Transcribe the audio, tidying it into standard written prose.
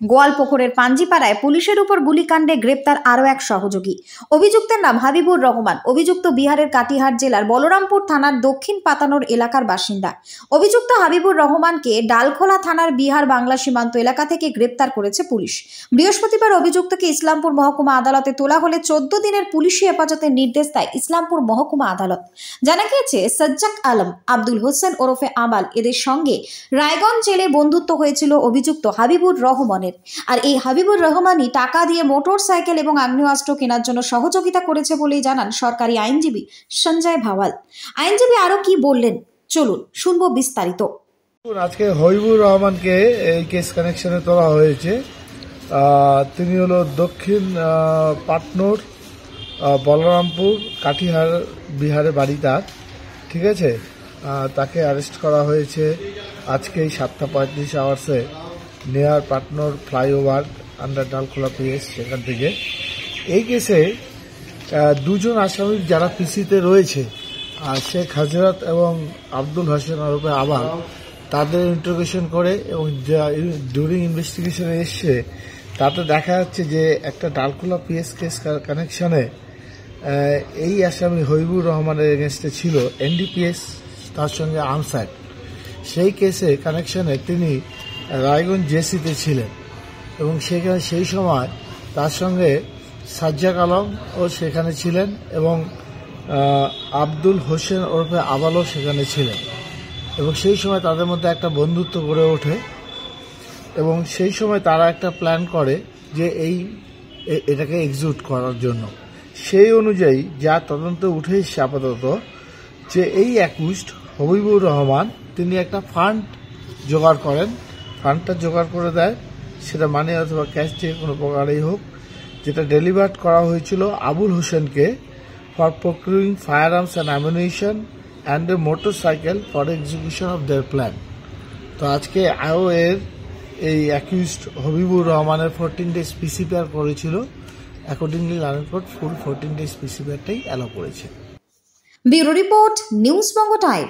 গোয়ালপুকুরের পাঞ্জিপাড়ায় পুলিশের উপর গুলিকাণ্ডে গ্রেপ্তার আরও এক সহযোগী। অভিযুক্তের নাম হাবিবুর রহমান। অভিযুক্ত বিহারের কাটিহার জেলার বলরামপুর থানার দক্ষিণ পাতানোর এলাকার বাসিন্দা। অভিযুক্ত হাবিবুর রহমানকে ডালখোলা থানার বিহার বাংলা সীমান্ত এলাকা থেকে গ্রেপ্তার করেছে পুলিশ। বৃহস্পতিবার অভিযুক্তকে ইসলামপুর মহকুমা আদালতে তোলা হলে 14 দিনের পুলিশি হেফাজতের নির্দেশ দেয় ইসলামপুর মহকুমা আদালত। জানা গিয়েছে, সাজ্জাক আলম, আব্দুল হোসেন ওরফে আবাল এদের সঙ্গে রায়গঞ্জ জেলে বন্ধুত্ব হয়েছিল অভিযুক্ত হাবিবুর রহমানের। আর এই হাবিবুর রহমানই টাকা দিয়ে মোটর সাইকেল এবং আগ্নেয়াস্ত্র কেনার জন্য সহযোগিতা করেছে বলেই জানান সরকারি আইনজীবী সঞ্জয় ভাওয়াল। আইনজীবী আরো কি বললেন, চলুন শুনবো বিস্তারিত। আজকে হাবিবুর রহমানকে এই কেস কানেকশনে তোলা হয়েছে। তিনি হলো দক্ষিণ পাটনোর বলরামপুর কাটিহার বিহারে বাড়ি তার, ঠিক আছে। তাকে অ্যারেস্ট করা হয়েছে আজকে 7:35 আওয়ার্সে নিয়ার পাটনোর ফ্লাইওভার আন্ডার ডালখোলা পিএস, সেখান থেকে। এই কেসে দুজন আসামি যারা পিসিতে রয়েছে, শেখ হাজরত এবং আব্দুল হোসেন ওরফে আবাল, তাদের ইন্টারোগেশন করে এবং ডিউরিং ইনভেস্টিগেশনে এসছে তাতে দেখা যাচ্ছে যে একটা ডালখোলা পিএস কেস কানেকশনে এই আসামি হাবিবুর রহমানের এগেনস্টে ছিল এনডিপিএস, তার সঙ্গে আর্মস অ্যাক্ট। সেই কেসে কানেকশনে তিনি রায়গঞ্জ জেসিতে ছিলেন এবং সেখানে সেই সময় তার সঙ্গে সাজ্জাক আলম ও সেখানে ছিলেন এবং আব্দুল হোসেন ওরফে আবালও সেখানে ছিলেন এবং সেই সময় তাদের মধ্যে একটা বন্ধুত্ব গড়ে ওঠে এবং সেই সময় তারা একটা প্ল্যান করে যে এটাকে এক্সিকিউট করার জন্য। সেই অনুযায়ী যা তদন্ত উঠে এসছে আপাতত, যে এই অ্যাকিউজড হাবিবুর রহমান তিনি একটা ফান্ড জোগাড় করেন। ফান্ডটা জোগাড় করে দেয়, সেটা মানি অথবা ক্যাশ দিয়ে কোনো প্রকারেই হোক, যেটা ডেলিভার্ড করা হয়েছিল আবুল হোসেনকে for procuring fire arms and ammunition and a motorcycle for execution of their plan. তো আজকে আরও এই অ্যাকিউজড হাবিবুর রহমানের 14 days পিসিপিআর করেছিল। Accordingly learned court full 14 days পিসিপিআরটাই অ্যালাউ করেছে। Bureau report, news Banga time.